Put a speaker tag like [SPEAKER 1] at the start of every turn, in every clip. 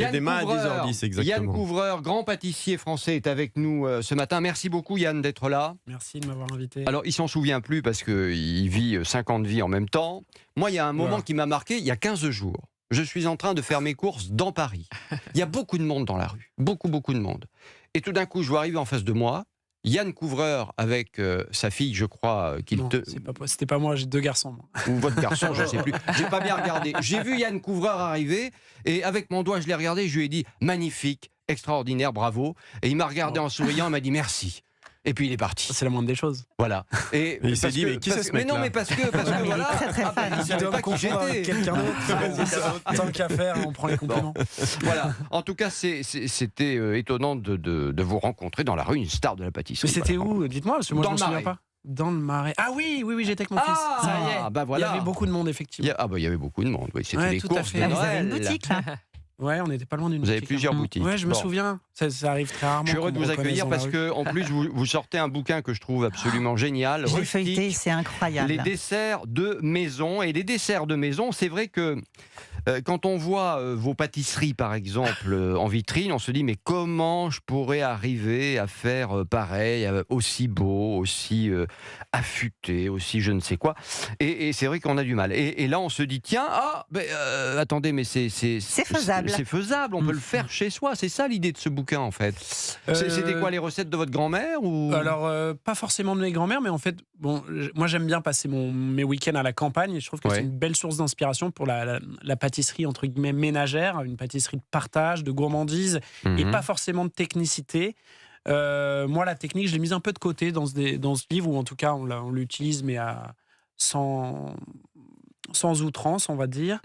[SPEAKER 1] Et
[SPEAKER 2] Yann
[SPEAKER 1] demain à
[SPEAKER 2] Couvreur,
[SPEAKER 1] 10h10 exactement.
[SPEAKER 2] Yann Couvreur, grand pâtissier français, est avec nous ce matin. Merci beaucoup Yann d'être là.
[SPEAKER 3] Merci de m'avoir invité.
[SPEAKER 2] Alors il s'en souvient plus parce qu'il vit 50 vies en même temps. Moi il y a un moment qui m'a marqué, il y a 15 jours. Je suis en train de faire mes courses dans Paris. Il y a beaucoup de monde dans la rue, beaucoup de monde. Et tout d'un coup je vois arriver en face de moi Yann Couvreur avec sa fille, je crois
[SPEAKER 3] c'était pas moi, j'ai 2 garçons. Moi.
[SPEAKER 2] Ou votre garçon, je ne sais plus. J'ai pas bien regardé. J'ai vu Yann Couvreur arriver et avec mon doigt, je l'ai regardé. Je lui ai dit magnifique, extraordinaire, bravo. Et il m'a regardé en souriant. Il m'a dit merci. Et puis il est parti.
[SPEAKER 3] C'est la moindre des choses.
[SPEAKER 2] Voilà. Et
[SPEAKER 1] il s'est dit mais qui c'est ce mec là ?
[SPEAKER 2] Mais non, mais parce que voilà.
[SPEAKER 3] Il savait pas qui j'étais. Quelqu'un d'autre. Tant qu'à faire, on prend les compliments.
[SPEAKER 2] Bon. Voilà. En tout cas, c'était étonnant de vous rencontrer dans la rue, une star de la pâtisserie.
[SPEAKER 3] Mais c'était où ? Dites-moi, parce que moi je me souviens pas. Dans le Marais. Ah oui, j'étais avec mon fils. Ça y est.
[SPEAKER 2] Bah voilà.
[SPEAKER 3] Il y avait beaucoup de monde effectivement.
[SPEAKER 2] Il y avait beaucoup de monde. Oui, c'était les courses de Noël.
[SPEAKER 4] Vous avez une boutique là ?
[SPEAKER 3] Ouais, on n'était pas loin d'une
[SPEAKER 2] boutique. Vous avez plusieurs boutiques.
[SPEAKER 3] Ouais, je me souviens. Ça arrive très rarement.
[SPEAKER 2] Je suis heureux de vous accueillir parce que, en plus, vous sortez un bouquin que je trouve absolument génial.
[SPEAKER 4] J'ai feuilleté, c'est incroyable.
[SPEAKER 2] Les desserts de maison. Et les desserts de maison, c'est vrai que quand on voit vos pâtisseries, par exemple, en vitrine, on se dit mais comment je pourrais arriver à faire pareil, aussi beau, aussi affûté, aussi je ne sais quoi. Et c'est vrai qu'on a du mal. Et là, on se dit tiens, attendez, mais c'est
[SPEAKER 4] faisable.
[SPEAKER 2] C'est faisable, on peut le faire chez soi. C'est ça l'idée de ce bouquin, en fait. C'était quoi, les recettes de votre grand-mère ou...
[SPEAKER 3] Alors, pas forcément de mes grand-mères, mais en fait, bon, moi j'aime bien passer mes week-ends à la campagne et je trouve que c'est une belle source d'inspiration pour la pâtisserie, entre guillemets, ménagère, une pâtisserie de partage, de gourmandise et pas forcément de technicité. Moi, la technique, je l'ai mise un peu de côté dans ce livre, ou en tout cas, on l'utilise, mais sans outrance, on va dire.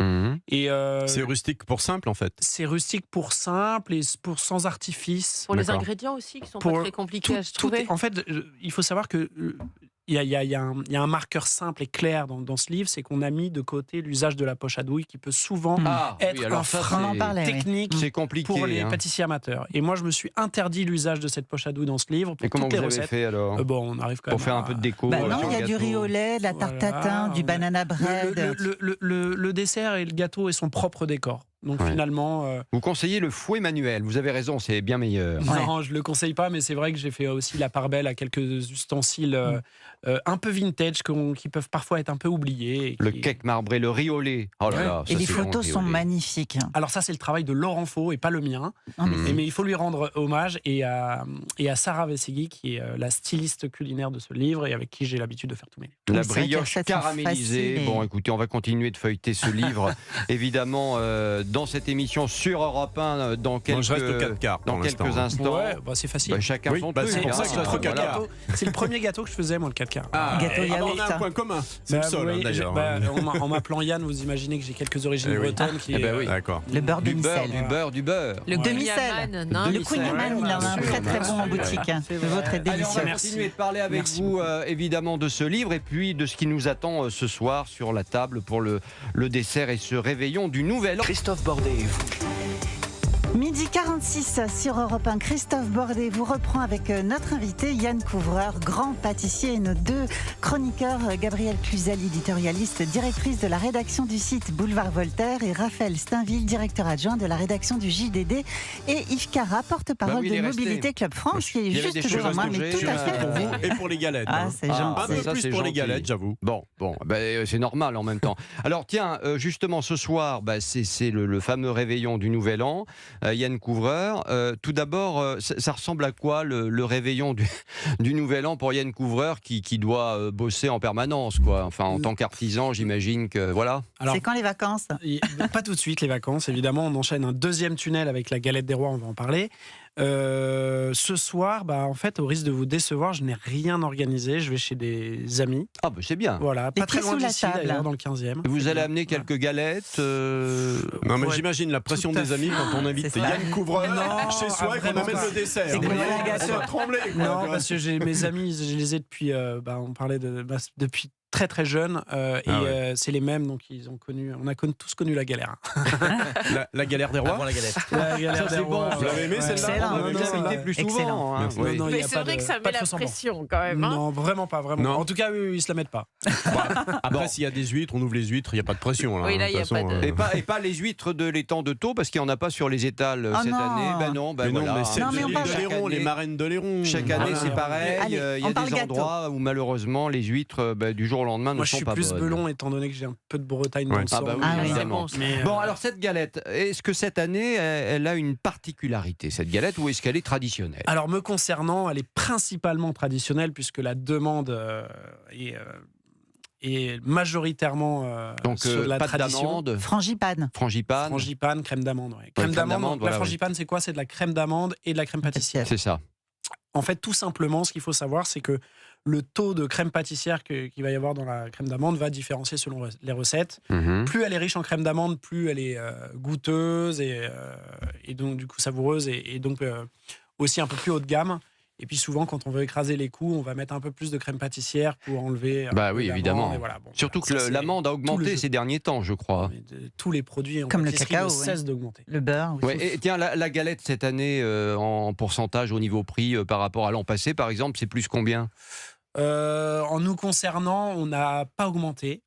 [SPEAKER 3] Et
[SPEAKER 1] c'est rustique pour simple, en fait.
[SPEAKER 3] C'est rustique pour simple et sans artifice.
[SPEAKER 5] Pour les ingrédients aussi, qui sont pas très compliqués à se trouver.
[SPEAKER 3] En fait, il faut savoir que il y a un marqueur simple et clair dans ce livre, c'est qu'on a mis de côté l'usage de la poche à douille qui peut souvent être un frein technique pour les pâtissiers amateurs. Et moi, je me suis interdit l'usage de cette poche à douille dans ce livre pour toutes les recettes.
[SPEAKER 2] Et comment vous avez fait alors
[SPEAKER 3] on arrive quand
[SPEAKER 2] pour
[SPEAKER 3] même
[SPEAKER 2] faire un peu de déco.
[SPEAKER 4] Non, il y a du riz au lait, de la tarte tatin, du banana bread.
[SPEAKER 3] Le dessert et le gâteau est son propre décor. Donc finalement...
[SPEAKER 2] Vous conseillez le fouet manuel, vous avez raison, c'est bien meilleur.
[SPEAKER 3] Non, je ne le conseille pas, mais c'est vrai que j'ai fait aussi la part belle à quelques ustensiles un peu vintage qui peuvent parfois être un peu oubliés.
[SPEAKER 2] Le cake marbré, le riz au lait. Oh là là,
[SPEAKER 4] et les photos sont magnifiques.
[SPEAKER 3] Alors ça, c'est le travail de Laurent Faux et pas le mien. Mais il faut lui rendre hommage et à Sarah Vessegui, qui est la styliste culinaire de ce livre et avec qui j'ai l'habitude de faire tous mes livres.
[SPEAKER 2] La brioche caramélisée. Bon, écoutez, on va continuer de feuilleter ce livre, évidemment, dans cette émission sur Europe 1 dans quelques,
[SPEAKER 1] je reste au 4 quarts
[SPEAKER 2] dans quelques instants.
[SPEAKER 3] Ouais, c'est facile.
[SPEAKER 2] Chacun son truc.
[SPEAKER 1] C'est pour ça que je reste au 4 quarts.
[SPEAKER 3] C'est le premier gâteau que je faisais, moi, le 4 quarts.
[SPEAKER 4] Gâteau yaourt.
[SPEAKER 1] On a un point commun. C'est le seul, d'ailleurs.
[SPEAKER 3] En m'appelant Yann, vous imaginez que j'ai quelques origines bretonnes.
[SPEAKER 2] D'accord.
[SPEAKER 4] Le beurre demi-sel.
[SPEAKER 2] Du beurre.
[SPEAKER 4] Le demi-sel. Le Kouign-Amann, il en a un très bon en boutique. Le vôtre est délicieux.
[SPEAKER 2] On va continuer de parler avec vous, évidemment, de ce livre et puis de ce qui nous attend ce soir sur la table pour le dessert et ce réveillon du Nouvel An.
[SPEAKER 6] Christophe Bordet et vous.
[SPEAKER 4] Midi 46 sur Europe 1. Christophe Bordet vous reprend avec notre invité Yann Couvreur, grand pâtissier, et nos 2 chroniqueurs, Gabrielle Cluzel, éditorialiste, directrice de la rédaction du site Boulevard Voltaire, et Raphaël Steinville, directeur adjoint de la rédaction du JDD, et Yves Carra, porte-parole de Mobilité Club France, qui est juste devant moi, mais tout à fait.
[SPEAKER 1] Pour vous et pour les galettes.
[SPEAKER 4] C'est gentil.
[SPEAKER 1] Un peu plus pour les galettes, j'avoue.
[SPEAKER 2] Bon, c'est normal en même temps. Alors tiens, justement ce soir, c'est le fameux réveillon du Nouvel An. Yann Couvreur, tout d'abord, ça ressemble à quoi le réveillon du Nouvel An pour Yann Couvreur qui doit bosser en permanence, quoi. Enfin, en tant qu'artisan, j'imagine que voilà.
[SPEAKER 4] C'est quand les vacances ?
[SPEAKER 3] Pas tout de suite les vacances, évidemment. On enchaîne un 2e tunnel avec la galette des rois, on va en parler. Ce soir, en fait, au risque de vous décevoir, je n'ai rien organisé. Je vais chez des amis.
[SPEAKER 2] Ah, c'est bien.
[SPEAKER 3] Voilà, pas très loin d'ici, d'ailleurs, dans le 15e.
[SPEAKER 2] Vous allez amener quelques galettes
[SPEAKER 1] Non, mais j'imagine la pression des amis quand on invite Yann Couvreur chez soi et qu'on amène le dessert.
[SPEAKER 4] C'est
[SPEAKER 1] on va trembler.
[SPEAKER 3] Non, parce que j'ai mes amis, je les ai depuis, on parlait depuis très très jeunes c'est les mêmes, donc on a tous connu la galère.
[SPEAKER 1] La galère des rois.
[SPEAKER 6] Avant la galette.
[SPEAKER 3] La galère des rois.
[SPEAKER 1] Vous l'avez aimé celle-là?
[SPEAKER 2] Vous l'invitez plus souvent. Hein.
[SPEAKER 3] Non,
[SPEAKER 5] mais c'est vrai que ça met la pression quand même.
[SPEAKER 3] Non, vraiment pas, vraiment.
[SPEAKER 1] Non.
[SPEAKER 3] En tout cas, ils se la mettent pas.
[SPEAKER 1] Après, s'il y a des huîtres, on ouvre les huîtres, il n'y a pas de pression. Là,
[SPEAKER 5] oui, là, il n'y a pas de...
[SPEAKER 2] Et pas les huîtres de l'étang de Thau, parce qu'il n'y en a pas sur les étals cette année. Ben non,
[SPEAKER 1] mais c'est
[SPEAKER 4] Non, mais on parle-
[SPEAKER 1] d'Oléron, les marraines d'Oléron.
[SPEAKER 2] Chaque année, c'est pareil.
[SPEAKER 4] Allez,
[SPEAKER 2] Il y
[SPEAKER 4] on
[SPEAKER 2] a
[SPEAKER 4] parle
[SPEAKER 2] des endroits où malheureusement les huîtres du jour au lendemain
[SPEAKER 3] Moi,
[SPEAKER 2] ne
[SPEAKER 3] je
[SPEAKER 2] sont
[SPEAKER 3] suis
[SPEAKER 2] pas
[SPEAKER 3] plus
[SPEAKER 2] bonnes.
[SPEAKER 3] Belon, étant donné que j'ai un peu de Bretagne dans le sang.
[SPEAKER 2] bah oui,
[SPEAKER 4] Ah oui.
[SPEAKER 2] évidemment.
[SPEAKER 3] Mais,
[SPEAKER 2] Bon, alors cette galette, est-ce que cette année, elle a une particularité, cette galette, ou est-ce qu'elle est traditionnelle?
[SPEAKER 3] Alors, me concernant, elle est principalement traditionnelle, puisque la demande est majoritairement
[SPEAKER 2] Donc,
[SPEAKER 3] sur la
[SPEAKER 2] pâte
[SPEAKER 3] tradition.
[SPEAKER 2] d'amande,
[SPEAKER 4] Frangipane.
[SPEAKER 2] frangipane,
[SPEAKER 3] Frangipane, crème d'amande. Ouais. Crème d'amande.
[SPEAKER 2] voilà,
[SPEAKER 3] La frangipane, c'est quoi? C'est de la crème d'amande et de la crème pâtissière.
[SPEAKER 2] c'est ça.
[SPEAKER 3] En fait, tout simplement, ce qu'il faut savoir, c'est que le taux de crème pâtissière qu'il va y avoir dans la crème d'amande va différencier selon les recettes. Plus elle est riche en crème d'amande, plus elle est goûteuse et donc du coup savoureuse et donc aussi un peu plus haut de gamme. Et puis souvent, quand on veut écraser les coûts, on va mettre un peu plus de crème pâtissière pour enlever.
[SPEAKER 2] Bah oui, évidemment.
[SPEAKER 3] Voilà, bon,
[SPEAKER 2] Surtout
[SPEAKER 3] voilà,
[SPEAKER 2] que l'amande a augmenté ces derniers temps, je crois.
[SPEAKER 3] Tous les produits en
[SPEAKER 4] Comme le
[SPEAKER 3] pâtisserie
[SPEAKER 4] cacao,
[SPEAKER 3] ne cessent d'augmenter.
[SPEAKER 4] Le beurre aussi.
[SPEAKER 2] Ouais, et tiens, la galette cette année, en pourcentage au niveau prix par rapport à l'an passé, par exemple, c'est plus combien?
[SPEAKER 3] En nous concernant, on n'a pas augmenté.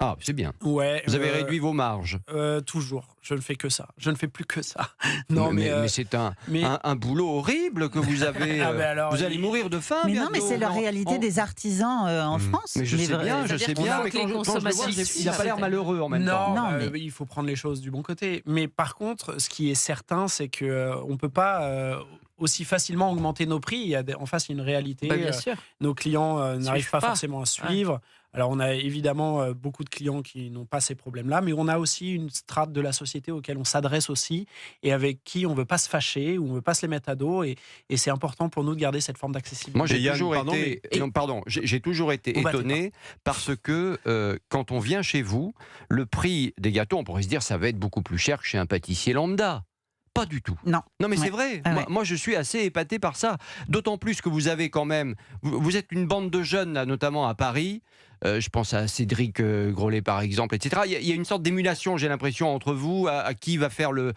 [SPEAKER 2] Ah, c'est bien.
[SPEAKER 3] Ouais.
[SPEAKER 2] Vous avez réduit vos marges.
[SPEAKER 3] Toujours. Je ne fais que ça. Je ne fais plus que ça. Non, mais
[SPEAKER 2] c'est un boulot horrible que vous avez.
[SPEAKER 3] alors,
[SPEAKER 2] vous allez mourir de faim.
[SPEAKER 4] Mais non,
[SPEAKER 2] bientôt.
[SPEAKER 4] mais c'est la réalité des artisans en France.
[SPEAKER 2] Mais je sais bien, mais
[SPEAKER 5] qu'il
[SPEAKER 2] quand
[SPEAKER 5] faut
[SPEAKER 2] je
[SPEAKER 5] que les
[SPEAKER 2] le vois,
[SPEAKER 5] consommateurs
[SPEAKER 2] il n'a pas l'air malheureux en même temps.
[SPEAKER 3] Non,
[SPEAKER 4] mais-
[SPEAKER 3] il faut prendre les choses du bon côté. Mais par contre, ce qui est certain, c'est qu'on ne peut pas aussi facilement augmenter nos prix. En face, il y a une réalité.
[SPEAKER 5] Bien sûr.
[SPEAKER 3] Nos clients n'arrivent pas
[SPEAKER 5] pas.
[SPEAKER 3] forcément à suivre. Alors, on a évidemment beaucoup de clients qui n'ont pas ces problèmes-là, mais on a aussi une strate de la société auquel on s'adresse aussi et avec qui on ne veut pas se fâcher ou on ne veut pas se les mettre à dos. Et c'est important pour nous de garder cette forme d'accessibilité.
[SPEAKER 2] Moi, j'ai
[SPEAKER 1] Yann,
[SPEAKER 2] toujours
[SPEAKER 1] pardon,
[SPEAKER 2] été, j'ai toujours été
[SPEAKER 3] Vous battez
[SPEAKER 2] étonné parce que quand on vient chez vous, le prix des gâteaux, on pourrait se dire, ça va être beaucoup plus cher que chez un pâtissier lambda. Pas du tout.
[SPEAKER 4] Non.
[SPEAKER 2] Non, mais
[SPEAKER 4] Ouais.
[SPEAKER 2] c'est vrai.
[SPEAKER 4] Ah ouais.
[SPEAKER 2] Moi, je suis assez épaté par ça. D'autant plus que vous avez quand même. Vous êtes une bande de jeunes, là, notamment à Paris. Je pense à Cédric Grolet, par exemple, etc. Il y a une sorte d'émulation, j'ai l'impression, entre vous, à qui va faire le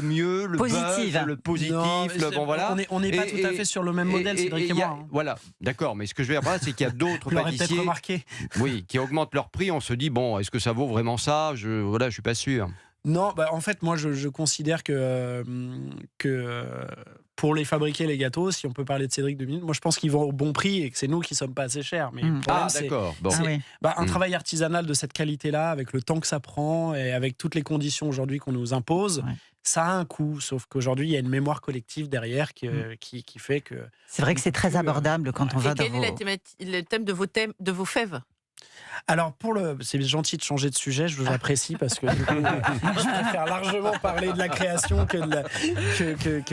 [SPEAKER 2] mieux, le
[SPEAKER 4] Positive.
[SPEAKER 2] buzz, le positif.
[SPEAKER 3] Non, mais
[SPEAKER 2] bon, voilà.
[SPEAKER 3] On n'est pas tout à fait sur le même modèle, Cédric et
[SPEAKER 2] il y a-
[SPEAKER 3] moi.
[SPEAKER 2] Voilà, d'accord. Mais ce que je veux dire par là, c'est qu'il y a d'autres
[SPEAKER 3] Vous l'aurez peut-être
[SPEAKER 2] pâtissiers
[SPEAKER 3] remarqué.
[SPEAKER 2] oui, qui augmentent leur prix. On se dit, bon, est-ce que ça vaut vraiment ça? Je suis pas sûr.
[SPEAKER 3] Non, en fait, moi, je considère que pour les fabriquer, les gâteaux, si on peut parler de Cédric 2 minutes, moi, je pense qu'ils vont au bon prix et que c'est nous qui ne sommes pas assez chers. Mais le problème, c'est
[SPEAKER 2] d'accord. Bon.
[SPEAKER 4] Ah oui.
[SPEAKER 3] un travail artisanal de cette qualité-là, avec le temps que ça prend et avec toutes les conditions aujourd'hui qu'on nous impose, ça a un coût. Sauf qu'aujourd'hui, il y a une mémoire collective derrière qui fait que...
[SPEAKER 4] C'est vrai que c'est très abordable quand on va dans
[SPEAKER 5] Quel est le thème de vos fèves?
[SPEAKER 3] Alors, c'est gentil de changer de sujet, je vous apprécie parce que du coup, je préfère largement parler de la création que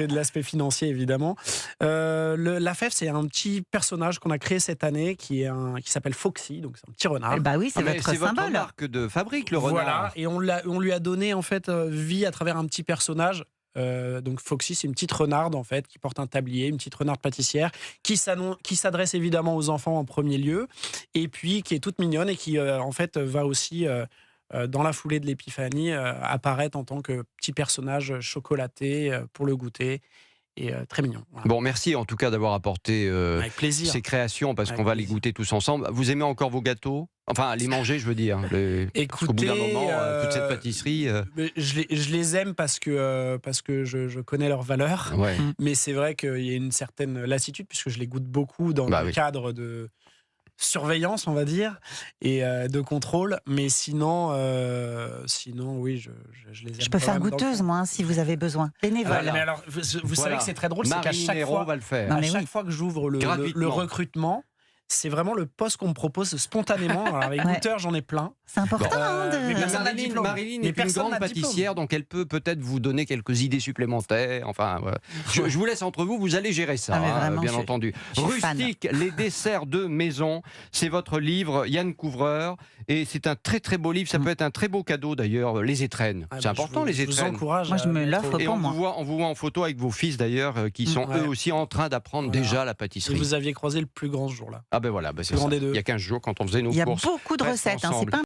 [SPEAKER 3] de l'aspect financier, évidemment. La fève, c'est un petit personnage qu'on a créé cette année qui s'appelle Foxy, donc c'est un petit renard.
[SPEAKER 4] Bah oui, c'est votre symbole.
[SPEAKER 2] marque de fabrique, le renard.
[SPEAKER 3] Voilà, et on lui a donné en fait vie à travers un petit personnage. Donc Foxy, c'est une petite renarde en fait qui porte un tablier, une petite renarde pâtissière qui s'adresse évidemment aux enfants en premier lieu et puis qui est toute mignonne et qui en fait va aussi dans la foulée de l'épiphanie apparaître en tant que petit personnage chocolaté pour le goûter et très mignon. Voilà.
[SPEAKER 2] Bon, merci en tout cas d'avoir apporté
[SPEAKER 3] Avec plaisir.
[SPEAKER 2] ces créations parce
[SPEAKER 3] Avec
[SPEAKER 2] qu'on va
[SPEAKER 3] plaisir.
[SPEAKER 2] les goûter tous ensemble. Vous aimez encore vos gâteaux? Enfin, les manger, je veux dire. Parce qu'au bout d'un moment, toute cette pâtisserie.
[SPEAKER 3] Je les aime parce que je connais leur valeur.
[SPEAKER 2] Ouais.
[SPEAKER 3] Mais c'est vrai qu'il y a une certaine lassitude puisque je les goûte beaucoup dans le cadre de surveillance, on va dire, et de contrôle. Mais sinon oui, je les aime.
[SPEAKER 4] Je peux faire goûteuse, moi, hein, si vous avez besoin. Bénévole.
[SPEAKER 3] Voilà. Mais alors, vous savez que c'est très drôle, c'est qu'à chaque fois,
[SPEAKER 2] va le faire.
[SPEAKER 4] Non,
[SPEAKER 3] à
[SPEAKER 4] mais
[SPEAKER 3] chaque
[SPEAKER 4] oui.
[SPEAKER 3] fois que j'ouvre le
[SPEAKER 2] Gratuitement.
[SPEAKER 3] recrutement, c'est vraiment le poste qu'on me propose spontanément. Alors, avec goûteurs, j'en ai plein.
[SPEAKER 4] C'est important.
[SPEAKER 2] Marilyn est une grande pâtissière, donc elle peut peut-être vous donner quelques idées supplémentaires. Enfin, voilà. Je vous laisse entre vous, vous allez gérer ça, vraiment, bien entendu. Rustique, les desserts de maison, c'est votre livre, Yann Couvreur, et c'est un très très beau livre. Ça peut être un très beau cadeau d'ailleurs. Les étrennes, c'est important les étrennes.
[SPEAKER 3] Je vous encourage.
[SPEAKER 4] Moi, je me l'offre pour moi.
[SPEAKER 2] On vous voit en photo avec vos fils d'ailleurs, qui sont eux aussi en train d'apprendre déjà la pâtisserie.
[SPEAKER 3] Et vous aviez croisé le plus grand ce jour-là.
[SPEAKER 2] Ah ben voilà, c'est ça. Il y a 15 jours quand on faisait nos courses.
[SPEAKER 4] Il y a beaucoup de recettes. C'est pas